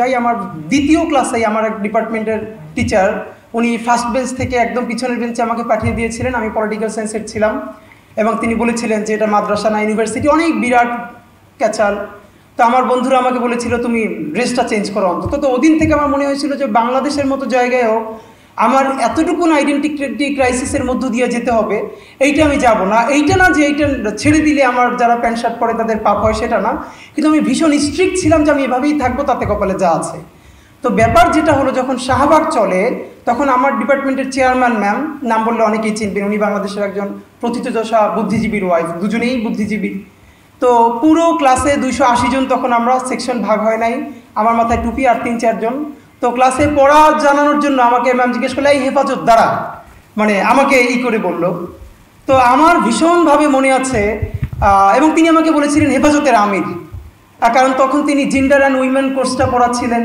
তাই আমার দ্বিতীয় ক্লাসে আমার এক ডিপার্টমেন্টের টিচার উনি ফার্স্ট বেঞ্চ থেকে একদম পিছনের বেঞ্চে আমাকে পাঠিয়ে দিয়েছিলেন। আমি পলিটিক্যাল সায়েন্সের ছিলাম এবং তিনি বলেছিলেন যে এটা মাদ্রাসা না ইউনিভার্সিটি, অনেক বিরাট ক্যাচাল। তো আমার বন্ধুরা আমাকে বলেছিল তুমি ড্রেসটা চেঞ্জ করো অন্তত। তো ওদিন থেকে আমার মনে হয়েছিল যে বাংলাদেশের মতো জায়গায়ও আমার এতটুকুন আইডেন্টিটি ক্রাইসিসের মধ্য দিয়ে যেতে হবে, এইটা আমি যাব না। এইটা না যে এইটা ছেড়ে দিলে আমার যারা প্যান্ট শার্ট পরে তাদের পাপ হয়, সেটা না, কিন্তু আমি ভীষণ স্ট্রিক্ট ছিলাম যে আমি এভাবেই থাকবো, তাতে কপালে যা আছে। তো ব্যাপার যেটা হলো, যখন শাহবাগ চলে তখন আমার ডিপার্টমেন্টের চেয়ারম্যান ম্যাম, নাম বললে অনেকেই চিনবেন, উনি বাংলাদেশের একজন প্রথিতযশা বুদ্ধিজীবীর ওয়াইফ, দুজনেই বুদ্ধিজীবী। তো পুরো ক্লাসে 280 জন, তখন আমরা সেকশন ভাগ হয় নাই, আমার মাথায় টুপি আর 3-4 জন। তো ক্লাসে পড়া জানানোর জন্য আমাকে ম্যাম জিজ্ঞেস করলে এই হেফাজত দ্বারা, মানে আমাকে করে বলল। তো আমার ভীষণভাবে মনে আছে, এবং তিনি আমাকে বলেছিলেন হেফাজতের আমির, কারণ তখন তিনি জেন্ডার অ্যান্ড উইমেন কোর্সটা পড়াচ্ছিলেন।